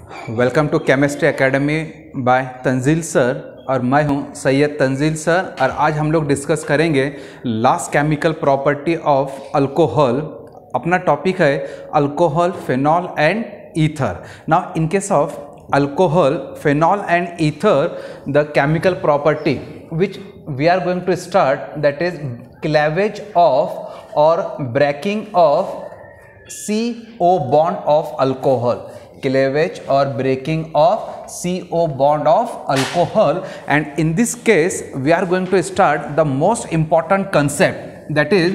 Welcome to chemistry academy by Tanzeel sir और मैं हूं सैयद तंजील सर। और आज हम लोग डिस्कस करेंगे last chemical property of alcohol. अपना टॉपिक है alcohol, phenol and ether. Now in case of alcohol, phenol and ether, the chemical property which we are going to start, that is cleavage of or breaking of CO bond of alcohol, cleavage or breaking of CO bond of alcohol. And in this case we are going to start the most important concept, that is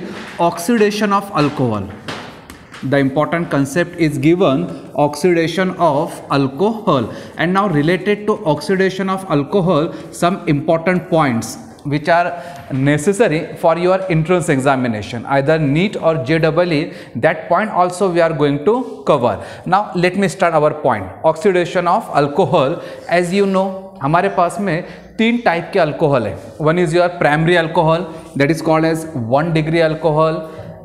oxidation of alcohol. The important concept is given, oxidation of alcohol. And now related to oxidation of alcohol, some important points which are necessary for your entrance examination, either NEET or JEE. That point also we are going to cover. Now let me start our point. Oxidation of alcohol, as you know, हमारे पास में तीन type के alcohol है. One is your primary alcohol, that is called as 1 degree alcohol.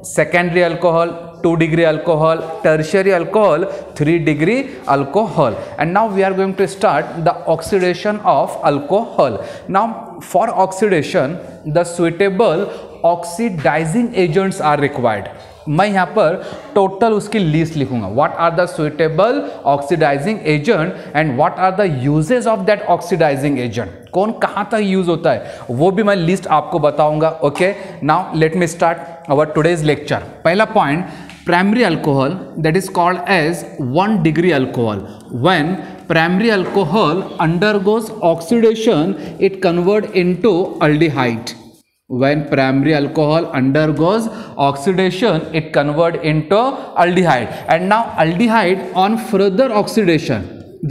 Secondary alcohol, 2 degree alcohol. Tertiary alcohol, 3 degree alcohol. And now we are going to start the oxidation of alcohol. Now for oxidation, the suitable oxidizing agents are required. मैं यहाँ पर total उसकी list लिखूंगा. What are the suitable oxidizing agent and what are the uses of that oxidizing agent. कौन कहाँ तक use होता है वो भी मैं लिस्ट आपको बताऊंगा. Okay, now let me start our today's lecture. पहला point, primary alcohol, that is called as 1 degree alcohol. When primary alcohol undergoes oxidation, it convert into aldehyde. When primary alcohol undergoes oxidation, it convert into aldehyde. And now aldehyde on further oxidation,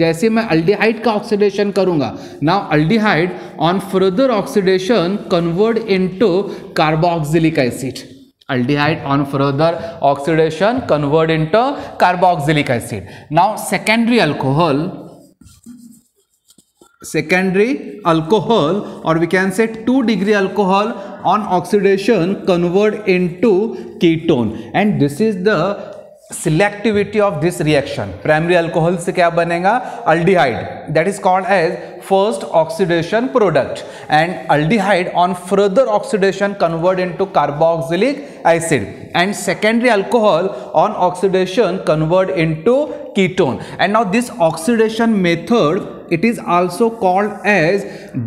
जैसे मैं aldehyde का oxidation करूंगा, now aldehyde on further oxidation convert into carboxylic acid. Aldehyde on further oxidation convert into carboxylic acid. Now secondary alcohol, or we can say 2 degree alcohol on oxidation convert into ketone. And this is the selectivity of this reaction. Primary alcohol से क्या बनेगा? aldehyde, that is called as first oxidation product. And aldehyde on further oxidation convert into carboxylic acid. And secondary alcohol on oxidation convert into ketone. And now this oxidation method, it is also called as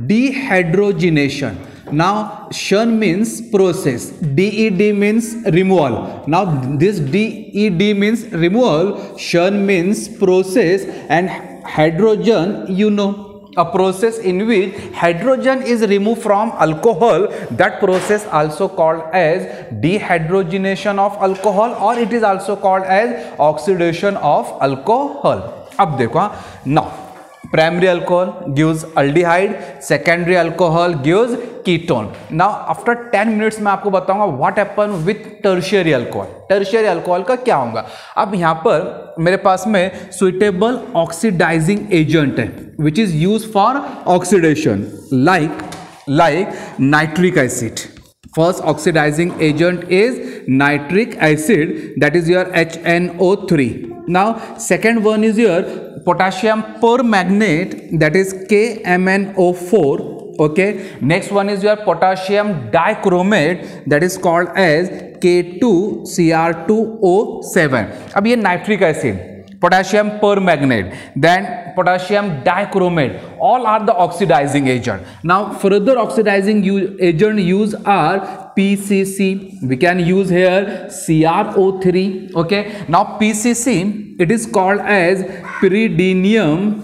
dehydrogenation. Now shan means process, DED means removal. Now this DED means removal, shan means process, and hydrogen, you know, a process in which hydrogen is removed from alcohol. That process also called as dehydrogenation of alcohol, or it is also called as oxidation of alcohol. अब देखो, now primary alcohol gives aldehyde, secondary alcohol gives ketone. Now after 10 minutes मैं आपको बताऊंगा what happen with tertiary alcohol. tertiary alcohol का क्या होगा. अब यहाँ पर मेरे पास में suitable oxidizing agent है which is used for oxidation, like nitric acid. First oxidizing agent is nitric acid, that is your HNO3. Now second one is your potassium permanganate, that is KMnO4. Okay, next one is your potassium dichromate, that is called as K2Cr2O7. अब ये nitric acid, potassium permanganate, then potassium dichromate, all are the oxidizing agent. Now further oxidizing agent used are PCC, we can use here CrO3. okay, now PCC, it is called as pyridinium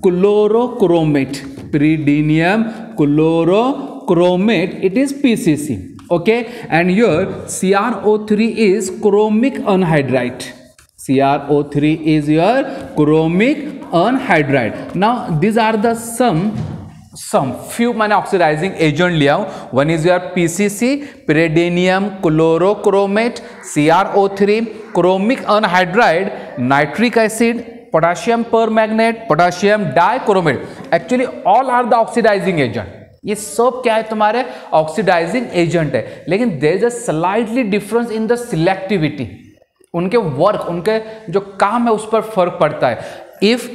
chlorochromate. Pyridinium chlorochromate, it is PCC. okay, and your CrO3 is chromic anhydride. CrO3 is your chromic anhydride. Now these are the some few मैंने oxidising agent लिया हूं. One is your PCC, pyridinium chlorochromate, CrO3, chromic anhydride, nitric acid, potassium permanganate, potassium dichromate. Actually all are the oxidizing agent. ये सब क्या है तुम्हारे oxidising agent है, लेकिन there is a slightly difference in the selectivity. उनके work, उनके जो काम है उस पर फर्क पड़ता है। If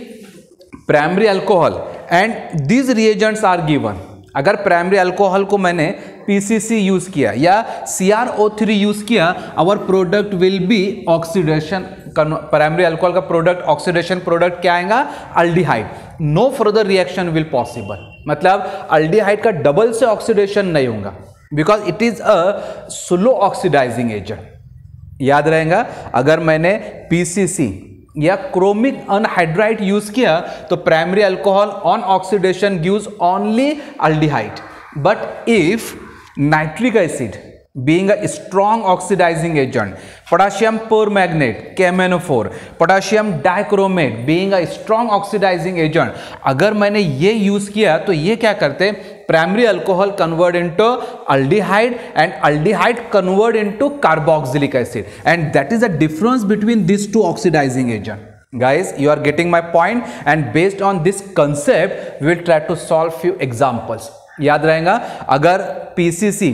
primary alcohol and these reagents are given, अगर प्राइमरी अल्कोहल को मैंने PCC यूज किया या CrO3 यूज किया, our product will be oxidation, primary alcohol का प्रोडक्ट ऑक्सीडेशन प्रोडक्ट क्या आएगा, aldehyde. No further reaction will possible, मतलब अल्डिहाइड का डबल से ऑक्सीडेशन नहीं होगा, because it is a slow oxidising agent. याद रहेगा, अगर मैंने PCC या क्रोमिक अनहाइड्राइड यूज किया तो primary alcohol on oxidation gives only aldehyde, but if nitric acid being a strong oxidizing agent, potassium permanganate KMnO4, potassium dichromate being a strong oxidizing agent, अगर मैंने ये यूज किया तो ये क्या करते, primary alcohol convert into aldehyde and aldehyde convert into carboxylic acid, and that is the difference between this two oxidising agent. Guys, you are getting my point, and based on this concept we will try to solve few examples. याद रहेगा, अगर PCC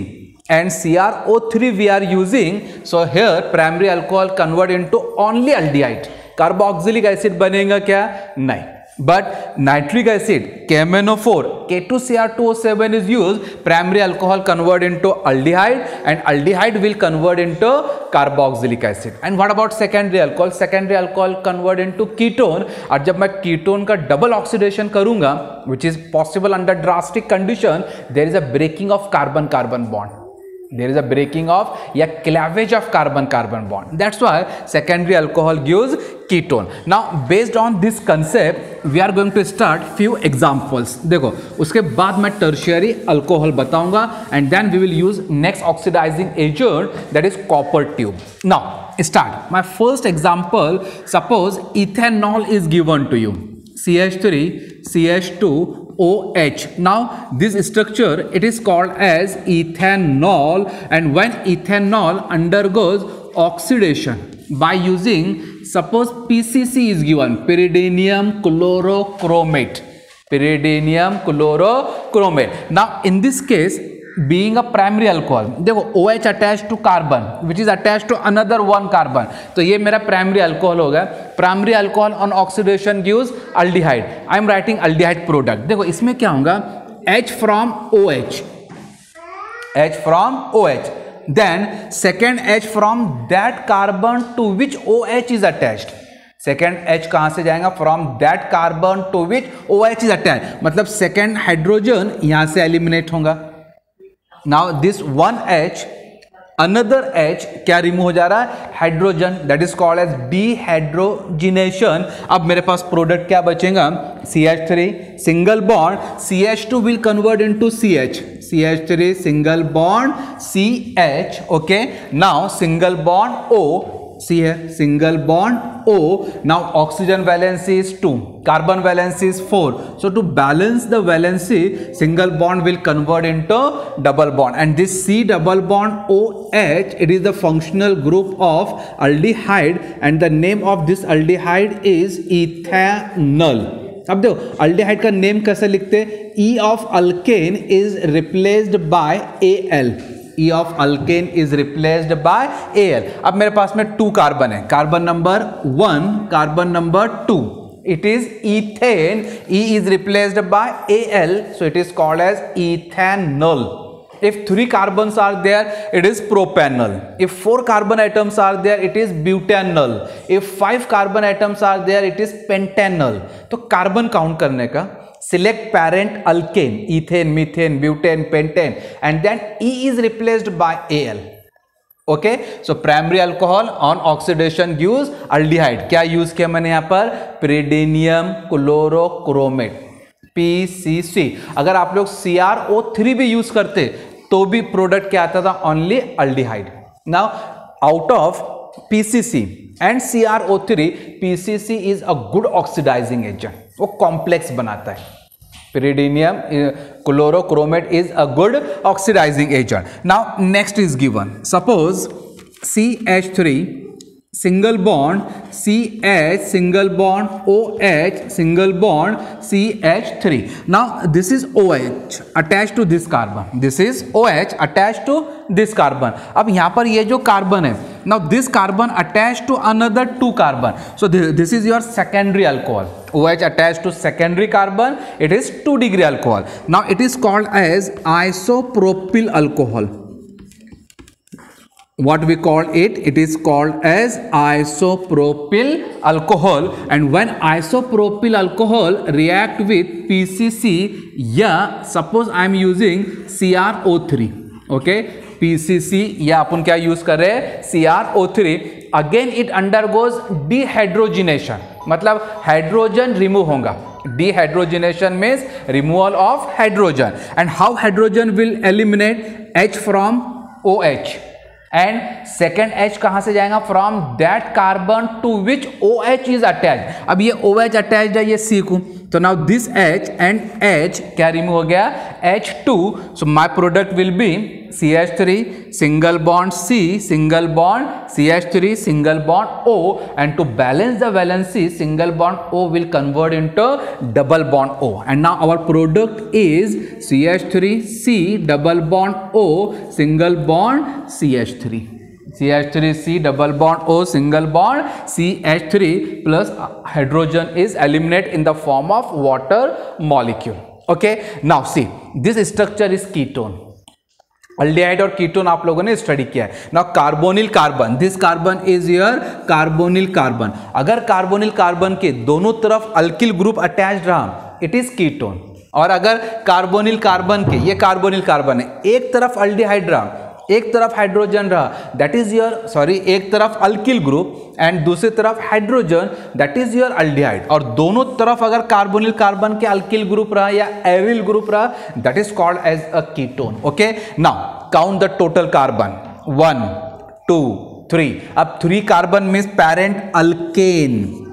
and CrO3 we are using, so here primary alcohol convert into only aldehyde, carboxylic acid बनेगा क्या, नहीं, but nitric acid KMnO4 K2Cr2O7 is used, primary alcohol convert into aldehyde and aldehyde will convert into carboxylic acid. And what about secondary alcohol? Secondary alcohol convert into ketone, और जब मैं ketone का double oxidation करूंगा, which is possible under drastic condition, there is a breaking of carbon-carbon bond. There is a breaking of या cleavage of carbon-carbon bond. That's why secondary alcohol gives ketone. Now based on this concept we are going to start few examples. देखो, उसके बाद मैं tertiary alcohol बताऊंगा and then we will use next oxidizing agent, that is copper tube. Now start. My first example, suppose ethanol is given to you, CH3 CH2 OH. Now this structure, it is called as ethanol, and when ethanol undergoes oxidation by using, suppose PCC is given, pyridinium chlorochromate, pyridinium chlorochromate. Now in this case, being a primary alcohol, देखो OH attached to carbon which is attached to another one carbon, तो ये मेरा primary alcohol हो गया। primary alcohol on oxidation gives aldehyde, I am writing aldehyde product। देखो इसमें क्या होगा, H from OH, H from OH, then second H from that carbon to which OH is attached, second H कहाँ से जाएगा, from that carbon to which OH is attach, मतलब second hydrogen यहाँ से एलिमिनेट होगा। Now this one H, another H क्या remove हो जा रहा है, hydrogen, that is called as dehydrogenation. अब मेरे पास प्रोडक्ट क्या बचेगा, CH3 single bond, CH2 will convert into CH, CH3 single bond CH, okay. Now single bond O, see here, single bond O. Now oxygen valency is 2, carbon valency is 4, so to balance the valency, single bond will convert into double bond, and this C double bond OH, it is the functional group of aldehyde, and the name of this aldehyde is ethanol। अब देखो aldehyde का name कैसे लिखते, E of alkane is replaced by Al, E of alkane is replaced by Al। अब मेरे पास में 2 carbon है, carbon number 1, carbon number 2, it is ethane, E is replaced by Al, so it is called as ethanol। If 3 carbons are there, it is propanol. If 4 carbon atoms are there, it is butanol. If 5 carbon atoms are there, it is pentanol। तो carbon count करने का, select parent alkane, ethane, methane, butane, pentane, and then E is replaced by Al, okay। So primary alcohol on oxidation gives aldehyde, क्या use किया मैंने यहाँ पर, pyridinium chlorochromate, PCC। अगर आप लोग CrO3 भी यूज करते तो भी प्रोडक्ट क्या आता था, only aldehyde. Now out of PCC and CrO3, PCC is a good oxidising agent, वो कॉम्प्लेक्स बनाता है। pyridinium chlorochromate is a good oxidizing agent। Now next is given, suppose CH3 single bond CH single bond OH single bond CH3। now this is OH attached to this carbon, this is OH attached to this carbon। अब यहाँ पर ये जो carbon है Now this carbon attached to another 2 carbon. So this is your secondary alcohol. OH attached to secondary carbon, it is 2 degree alcohol. Now it is called as isopropyl alcohol. What we call it? It is called as isopropyl alcohol. And when isopropyl alcohol react with PCC, yeah, suppose I am using CrO3, okay, PCC या अपन क्या use कर रहे हैं CrO3, again it undergoes dehydrogenation, मतलब hydrogen remove होगा. Dehydrogenation means removal of hydrogen. And how hydrogen will eliminate? H from OH. And second H कहां से जाएगा? From that carbon to which OH is attached. अब ये OH attached है ये C को, तो now this H and H क्या रिमूव हो गया? H2. So my product will be CH3 single bond C single bond CH3 single bond O, and to balance the valency single bond O will convert into double bond O, and now our product is CH3C double bond O single bond CH3. CH3C double bond O single bond CH3 plus hydrogen is eliminated in the form of water molecule. Okay, now see, this structure is ketone. Aldehyde और ketone आप लोगों ने study किया है. Now carbonyl carbon, this carbon is your carbonyl carbon. अगर carbonyl carbon के दोनों तरफ अल्किल ग्रुप अटैच्ड रहा, इट इज कीटोन. और अगर कार्बोनिल कार्बन के, ये कार्बोनिल कार्बन है, एक तरफ अल्डिहाइड रहा, एक तरफ हाइड्रोजन रहा, दैट इज योर, सॉरी, एक तरफ अल्किल ग्रुप एंड दूसरी तरफ hydrogen, that is your aldehyde. और दोनों तरफ अगर कार्बोनिल कार्बन के अल्किल ग्रुप रहा या एरिल ग्रुप रहा, that is called as a ketone. Okay, now count the total carbon. 1 2 3. अब 3 carbon means parent alkane.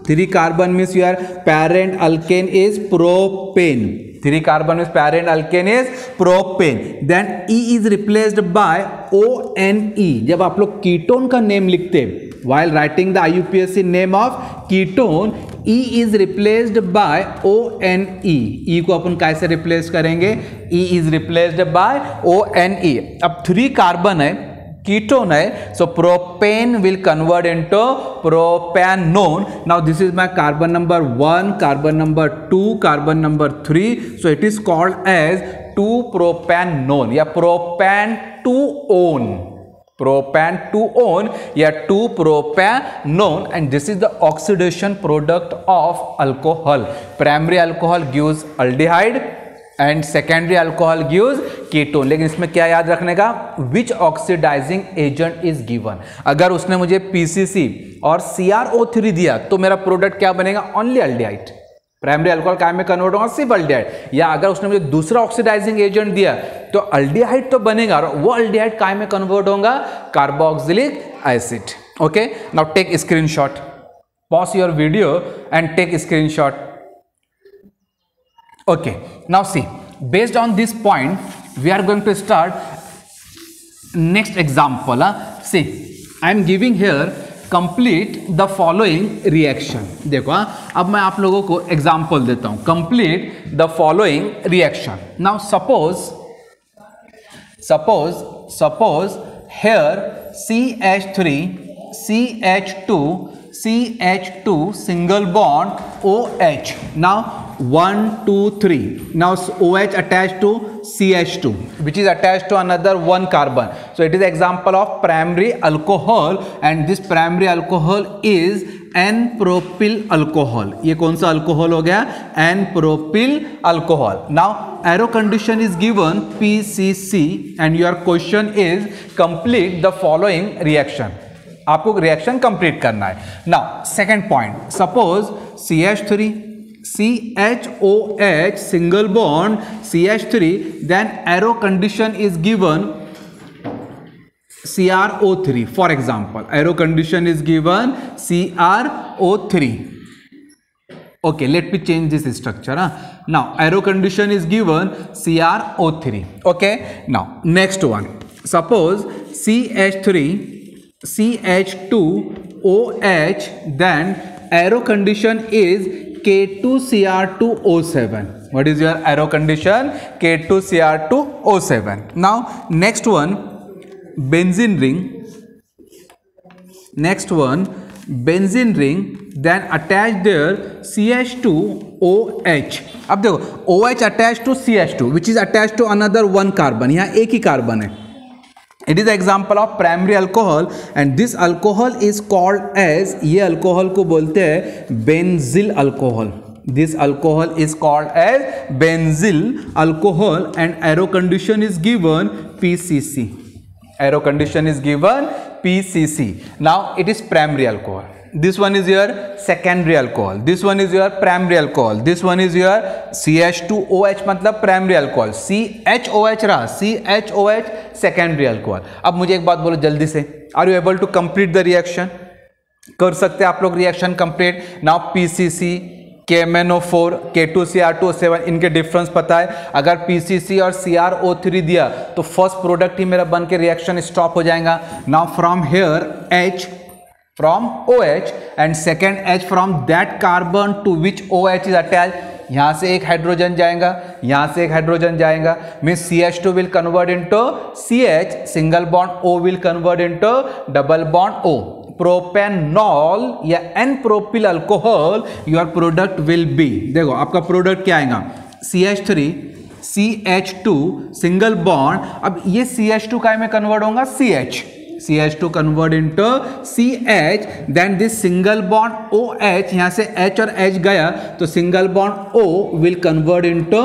3 carbon means your parent alkane is propane. 3 carbon is parent alkane is propane. Then E is replaced by ONE. जब आप लोग ketone का name लिखते, while writing the IUPAC name of ketone, E is replaced by ONE. E को अपन कैसे replace करेंगे? E is replaced by ONE. अब 3 carbon है, कीटोन है, so propane will convert into propanone. Now this is my carbon number 1, carbon number 2, carbon number 3, so it is called as 2-propanone या propan-2-one. Propan-2-one या 2-propanone, and this is the oxidation product of alcohol. Primary alcohol gives aldehyde and secondary alcohol gives ketone. लेकिन इसमें क्या याद रखने का? Which oxidizing agent is given. अगर उसने मुझे PCC और CrO3 दिया तो मेरा प्रोडक्ट क्या बनेगा? Only aldehyde. प्राइमरी अल्कोहल काय में कन्वर्ट होगा? सिर्फ अल्डिहाइड. या अगर उसने मुझे दूसरा ऑक्सीडाइजिंग एजेंट दिया तो अल्डिहाइड तो बनेगा, और वो अल्डिहाइड काय में कन्वर्ट होगा? Carboxylic acid. Okay, now take screenshot. Pause your video and take screenshot. Okay, now see, based on this point we are going to start next example. See, I am giving here complete the following reaction. देखो, अब मैं आप लोगों को example देता हूं. complete the following reaction. Now suppose here CH3 CH2 CH2 single bond OH. Now 1 2 3. Now OH attached to CH2, which is attached to another 1 carbon. So it is example of primary alcohol, and this primary alcohol is N-propyl alcohol. ये कौन सा alcohol हो गया? N-propyl alcohol. Now arrow condition is given PCC, and your question is complete the following reaction. आपको reaction complete करना है. Now second point, suppose CH3 CHOH single bond CH3, then arrow condition is given CrO3. For example, arrow condition is given CrO3. Okay, let me change this structure. Now arrow condition is given CrO3. Okay, now next one, suppose CH3 CH2OH, then arrow condition is K2Cr2O7. What is your arrow condition? K2Cr2O7. Now next one, benzene ring. next one benzene ring, then attach there CH2OH. अब देखो OH attached to CH2 which is attached to another one carbon, यहाँ एक ही carbon है. It is an example of primary alcohol and this alcohol is called as, ये alcohol को बोलते हैं benzyl alcohol. This alcohol is called as benzyl alcohol and arrow condition is given PCC. Arrow condition is given PCC. Now it is primary alcohol. This one is your secondary alcohol. This one is your primary alcohol. This one is your CH2OH मतलब primary alcohol. CHOH रहा, CHOH secondary alcohol. अब मुझे एक बात बोलो जल्दी से. Are you able to complete the reaction? कर सकते हैं आप लोग reaction complete. Now PCC, KMnO4, K2Cr2O7 इनके डिफरेंस पता है. अगर PCC और CrO3 दिया तो फर्स्ट प्रोडक्ट ही मेरा बन के रिएक्शन स्टॉप हो जाएगा. Now from here H from OH and second H from that carbon to which OH is attached. यहाँ से एक हाइड्रोजन जाएगा, यहाँ से एक हाइड्रोजन जाएगा. Means CH2 will convert into CH, single bond O will convert into double bond O. Propanol या n propyl alcohol your product will be. देखो आपका प्रोडक्ट क्या आएगा, CH3 CH2 सिंगल बॉन्ड. अब ये CH2 काय में कन्वर्ट होगा, CH2 convert into CH, then this single bond OH, यहाँ से H और H गया तो single bond O will convert into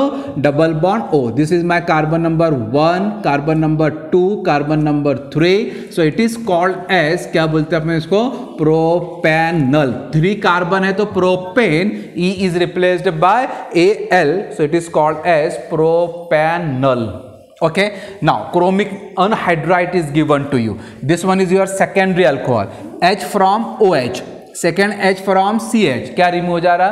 double bond O. This is my carbon number 1, carbon number 2, carbon number 3. So it is called as, क्या बोलते हैं अपने इसको, प्रोपेनल. 3 कार्बन है तो propane, E is replaced by Al, so it is called as propanol. Okay, now chromic anhydride is given to you. This one is your secondary alcohol. H from OH, second H from CH, क्या remove हो जा रहा,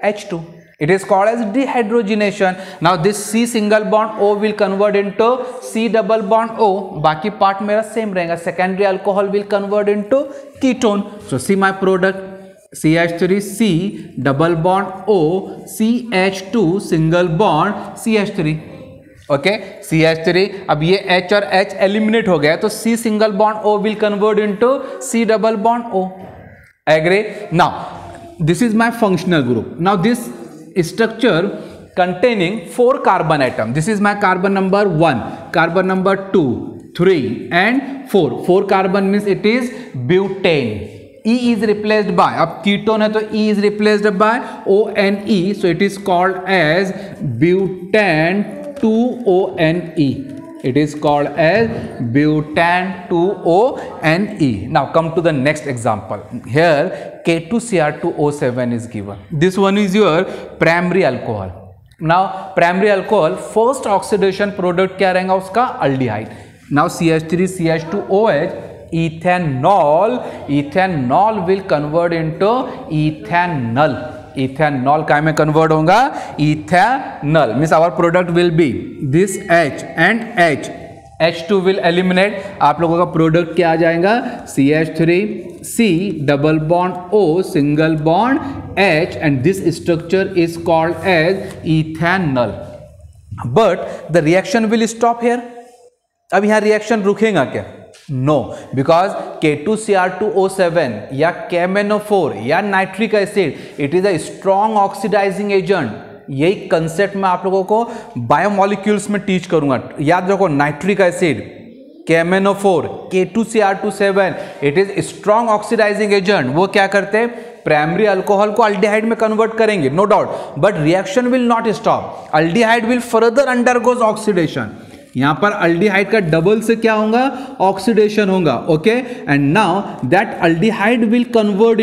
H2. It is called as dehydrogenation. Now this C single bond O will convert into C double bond O. बाकी part मेरा same रहेगा. Secondary alcohol will convert into ketone. So see my product, CH3C double bond O, CH2 single bond CH3. Okay, CH3. अब ये H और H eliminate हो गया तो C single bond O will convert into C double bond O. Agree? Now this is my functional group. Now this structure containing 4 carbon atom. This is my carbon number 1, carbon number 2, 3 and 4. 4 carbon means it is butane. E is replaced by, अब ketone है तो E is replaced by ONE, so it is called as butane 2ONE. It is called as butane 2ONE. Now come to the next example. Here K2Cr2O7 is given. This one is your primary alcohol. Now primary alcohol first oxidation product क्या रहेगा उसका, aldehyde. Now CH3 CH2OH, ethanol. Ethanol will convert into ethanol. Ethanol काय में convert होगा, ethanol. Means our product will be this H and H. H2 will eliminate. आप लोगों का product क्या आ जाएगा, CH3C double bond O single bond H and this structure is called as ethanol. But the reaction will stop here. अब यहाँ reaction रुकेगा क्या, नो, बिकॉज K2Cr2O7 या KMnO4 या nitric acid, it is a strong oxidising agent. यही concept मैं आप लोगों को बायोमोलिक्यूल्स में टीच करूंगा. याद रखो, nitric acid, KMnO4, K2Cr2O7, it is strong oxidising agent. वो क्या करते हैं, प्राइमरी अल्कोहल को अल्डिहाइड में कन्वर्ट करेंगे, no doubt, but reaction will not stop. Aldehyde will further undergoes oxidation. यहां पर अल्डिहाइड का डबल से क्या होगा, ऑक्सीडेशन होगा. Okay, and now that aldehyde will convert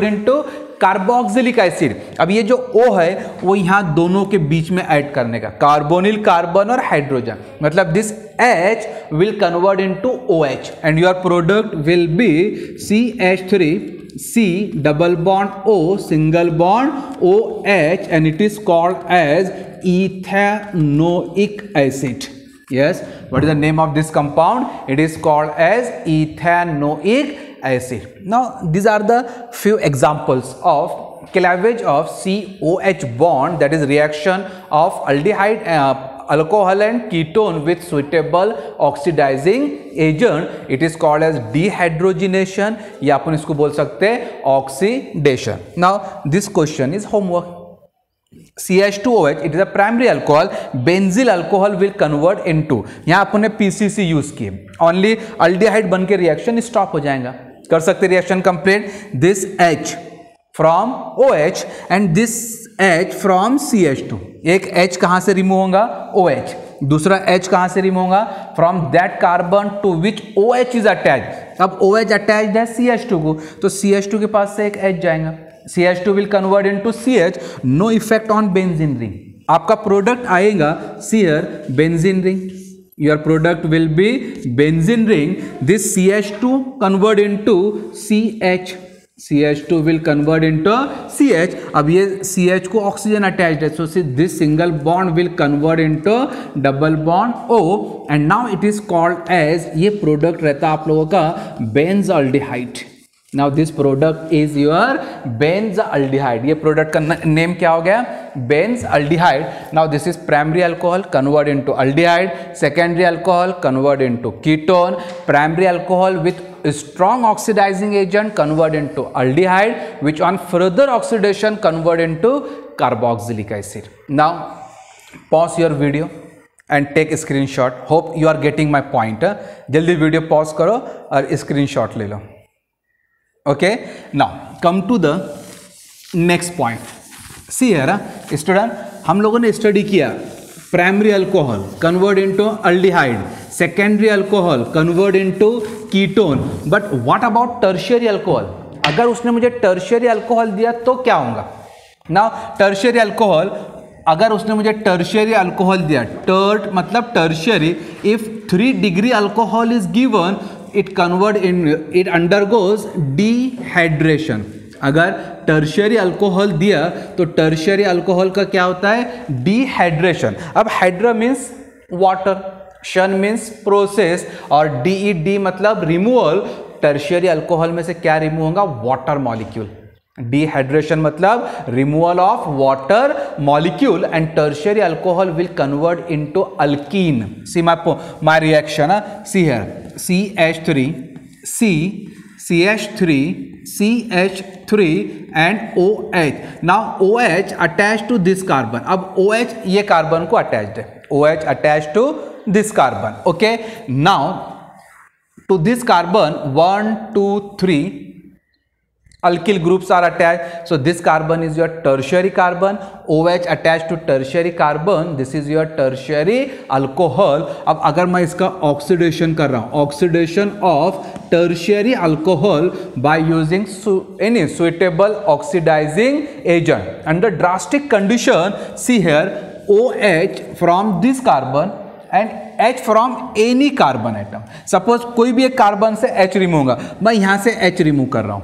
into carboxylic acid. अब ये जो O है वो यहां दोनों के बीच में ऐड करने का, कार्बोनिल कार्बन और हाइड्रोजन, मतलब this H will convert into OH and your product will be CH3C double bond O single bond OH and it is called as ethanoic acid. Yes, what is the name of this compound? It is called as ethanoic acid. Now these are the few examples of cleavage of COH bond, that is reaction of aldehyde alcohol and ketone with suitable oxidizing agent, it is called as dehydrogenation, या अपन इसको बोल सकते हैं oxidation. Now this question is homework. CH2OH, it is a primary alcohol. Benzyl alcohol will convert into, यहाँ अपन ने PCC use किए, only aldehyde बन के रिएक्शन स्टॉप हो जाएगा. कर सकते reaction complete. This H from OH and this H from CH2. एक H कहां से रिमूव होगा? OH. दूसरा H कहां से रिमूव होगा? From that carbon to which OH is attached. अब OH अटैच्ड है CH2 को, तो CH2 के पास से एक H जाएगा. CH2 will convert into CH. No effect on benzene ring. आपका प्रोडक्ट आएगा सीयर benzene ring. Your product will be benzene ring. This CH2 convert into CH. CH2 will convert into CH. अब ये CH को oxygen attached है, so this single bond will convert into double bond O, and now it is called as, ये product रहता है आप लोगों का benzaldehyde. Now this product is your benzaldehyde. ये प्रोडक्ट का नेम क्या हो गया? benzaldehyde. Now this is primary alcohol convert into aldehyde, secondary alcohol convert into ketone, primary alcohol with strong oxidizing agent convert into aldehyde, which on further oxidation convert into carboxylic acid. Now pause your video and take a screenshot. Hope you are getting my point. जल्दी video pause करो और screenshot ले लो. Okay, now come to the next point. See here, student, हम लोगों ने study किया primary alcohol convert into aldehyde, secondary alcohol convert into ketone, but what about tertiary alcohol? अगर उसने मुझे टर्शियरी अल्कोहल दिया तो क्या होगा? नाउ टर्शियरी अल्कोहल, अगर उसने मुझे टर्शियरी अल्कोहल दिया, टर्ट मतलब tertiary, if 3 degree alcohol is given, it undergoes dehydration. अगर टर्शियरी अल्कोहल दिया तो टर्शियरी अल्कोहल का क्या होता है? डिहाइड्रेशन. अब हाइड्रा मीन्स वाटर, शन मीन्स प्रोसेस, और DED मतलब रिमूवल. टर्शियरी अल्कोहल में से क्या रिमूव होगा? Water molecule. Dehydration मतलब removal of water molecule, and tertiary alcohol will convert into alkene. See my reaction. See here, CH3, C, CH3, CH3 and OH. Now OH attached to this carbon. अब OH ये carbon को attached है. OH attached to this carbon. Okay. Now to this carbon 1, 2, 3 alkyl groups are attached. So this carbon is your tertiary carbon. OH attached to tertiary carbon, this is your tertiary alcohol. अब अगर मैं इसका oxidation कर रहा हूँ, oxidation of tertiary alcohol by using any suitable oxidizing agent under drastic condition. See here, OH from this carbon and H from any carbon atom. Suppose कोई भी एक कार्बन से H रिमूव होगा, मैं यहाँ से H रिमूव कर रहा हूँ,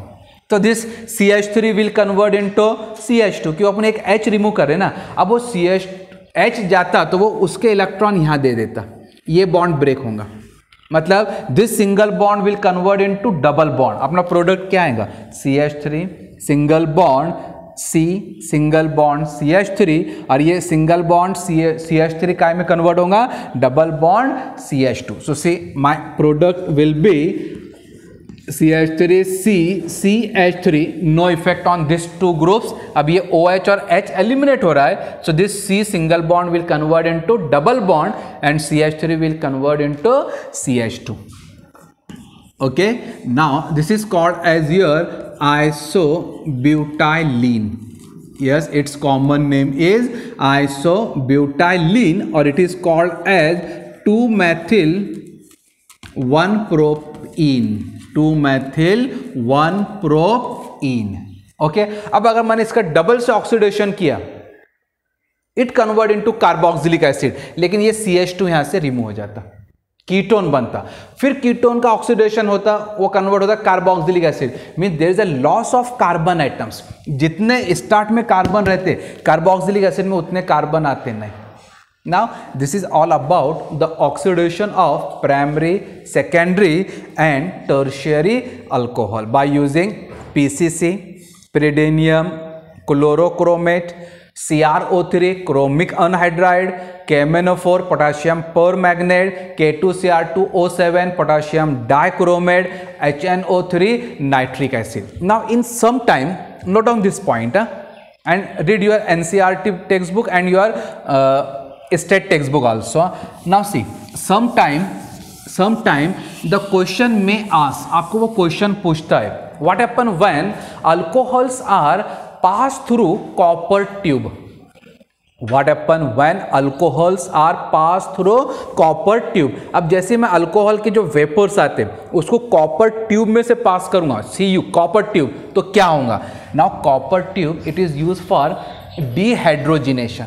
तो this CH3 will convert into CH2. क्यों? अपन एक H रिमूव कर रहे हैं ना. अब वो H जाता तो वो उसके इलेक्ट्रॉन यहाँ दे देता, ये बॉन्ड ब्रेक होगा. मतलब this single bond will convert into double bond. अपना प्रोडक्ट क्या आएगा? CH3 single bond C, single bond CH3, और ये सिंगल बॉन्ड CH3 काय में कन्वर्ट होगा? Double bond CH2. So see my product will be CH3 C, CH3, no effect on these two groups. अब ये OH और H eliminate हो रहा है, so this C single bond will convert into double bond and CH3 will convert into CH2. Okay, now this is called as your isobutylene. Yes, its common name is isobutylene, or it is called as 2-methyl-1-propene. 2-methyl-1-propene. Okay, अब अगर मैंने इसका double से oxidation किया, it convert into carboxylic acid, लेकिन ये CH2 यहां से रिमूव हो जाता, कीटोन बनता. फिर कीटोन का ऑक्सीडेशन होता, वो कन्वर्ट होता carboxylic acid. Mean there is a loss of carbon atoms. जितने स्टार्ट में कार्बन रहते कार्बोक्सिलिक एसिड में उतने कार्बन आते नहीं. Now this is all about the oxidation of primary, secondary and tertiary alcohol by using PCC, pyridinium, chlorochromate, CrO3 chromic anhydride, KMnO4 potassium permanganate, K2Cr2O7 potassium dichromate, HNO3 nitric acid. Now in some time, note down this point and read your NCERT textbook and your state textbook also. Now see, sometime the question may ask, आपको वो question पूछता है, what happen when alcohols are passed through copper tube? What happen when alcohols are passed through copper tube? अब जैसे मैं alcohol के जो vapours आते हैं उसको कॉपर ट्यूब में से पास करूंगा, Cu कॉपर ट्यूब, तो क्या होगा? Now copper tube it is use for dehydrogenation.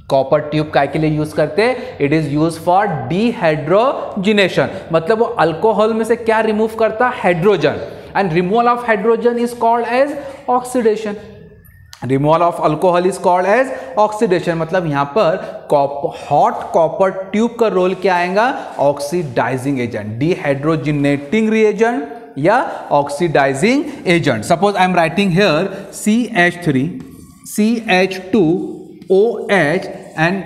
Copper tube काय के लिए यूज करते हैं? It is use for dehydrogenation. मतलब वो अल्कोहल में से क्या रिमूव करता? Hydrogen. And removal of hydrogen is called as oxidation. Removal of alcohol is called as oxidation. मतलब यहां पर हॉट कॉपर ट्यूब का रोल क्या आएगा? ऑक्सीडाइजिंग एजेंट, डिहाइड्रोजिनेटिंग रिएजेंट या oxidising agent. Suppose I am writing here CH3 CH2OH and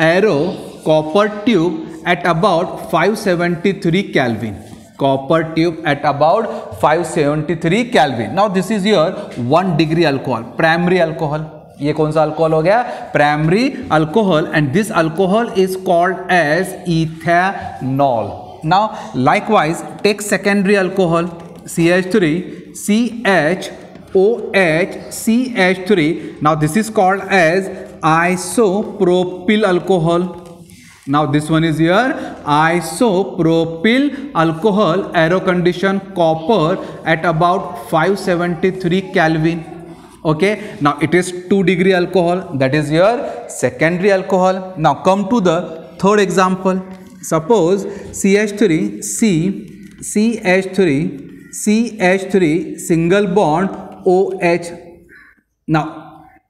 arrow copper tube at about 573 Kelvin. Copper tube at about 573 Kelvin. Now this is your 1 degree alcohol, primary alcohol. ये कौन सा alcohol हो गया? Primary alcohol. And this alcohol is called as ethanol. Now likewise take secondary alcohol CH3 CHOH CH3. Now this is called as isopropyl alcohol. Now this one is your isopropyl alcohol, aero condition copper at about 573 Kelvin. Okay, now it is 2 degree alcohol, that is your secondary alcohol. Now come to the third example. Suppose CH3 CH3 single bond OH. Now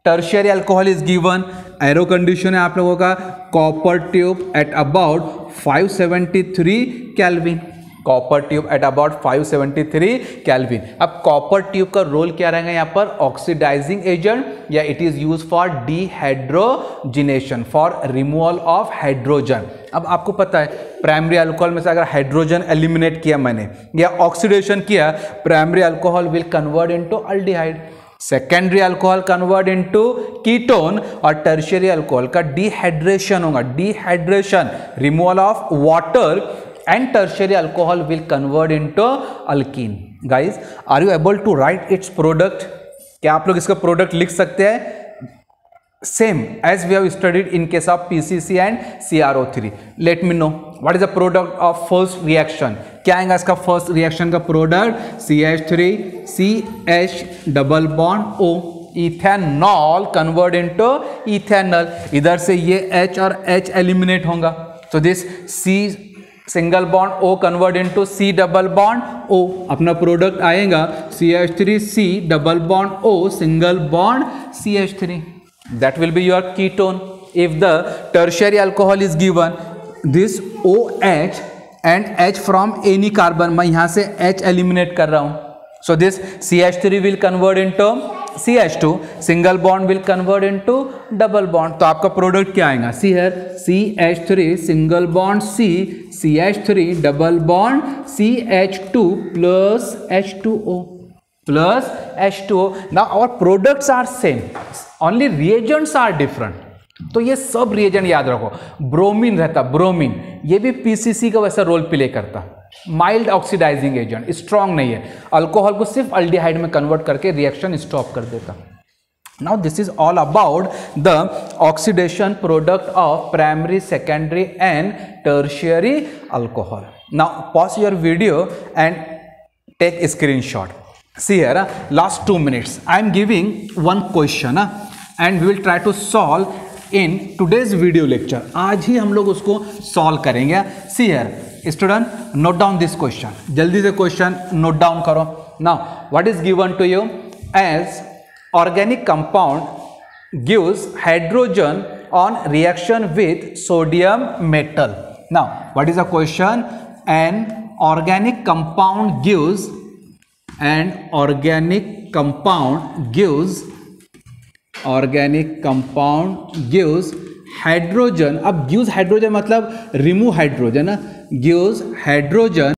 tertiary alcohol is given. Arrow condition है आप लोगों का copper tube at about 573 Kelvin. Copper tube at about 573 Kelvin. अब copper tube का role क्या रहेगा यहाँ पर? ऑक्सीडाइजिंग एजेंट, या it is use for dehydrogenation, for removal of hydrogen. अब आपको पता है प्राइमरी अल्कोहल में से अगर हाइड्रोजन एलिमिनेट किया मैंने या ऑक्सीडेशन किया, primary alcohol will convert into aldehyde, secondary alcohol convert into ketone, और टर्शियरी अल्कोहल का डिहाइड्रेशन होगा, dehydration, removal of water, and tertiary alcohol will convert into alkene. Guys, are you able to write its product? क्या आप लोग इसका product लिख सकते हैं? Same as we have studied in case of PCC and CrO3. Let me know what is the product of first reaction. क्या आएगा इसका फर्स्ट रिएक्शन का product? CH3 CH double bond O, ethanol convert into ethanol. इधर से ये H और H eliminate होगा, so this C single bond O convert into C double bond O. अपना प्रोडक्ट आएगा CH3 C double bond O single bond CH3. That will be your ketone. If the tertiary alcohol is given, this OH and H from any carbon, मैं यहाँ से H eliminate कर रहा हूँ, so this CH3 will convert into CH2, single bond will convert into double bond. तो आपका product क्या आएगा? See here, CH3 single bond C, CH3 double bond CH2 plus H2O plus H2O. Now our products are same, only reagents are different. तो ये सब reagent याद रखो. Bromine रहता, ब्रोमीन, ये भी PCC का वैसा रोल प्ले करता. माइल्ड ऑक्सीडाइजिंग एजेंट, स्ट्रॉन्ग नहीं है, अल्कोहल को सिर्फ अल्डिहाइड में कन्वर्ट करके रिएक्शन स्टॉप कर देता. Now this is all about the oxidation product of primary, secondary and tertiary alcohol. Now pause your video and take a screenshot. See here, last 2 minutes I am giving one question and we will try to solve in today's video lecture. आज ही हम लोग उसको solve करेंगे. See here, student, note down this question. जल्दी से question note down करो. Now what is given to you as organic compound gives hydrogen on reaction with sodium metal. Now what is the question? An organic compound gives organic compound gives hydrogen. अब gives hydrogen मतलब remove hydrogen, gives hydrogen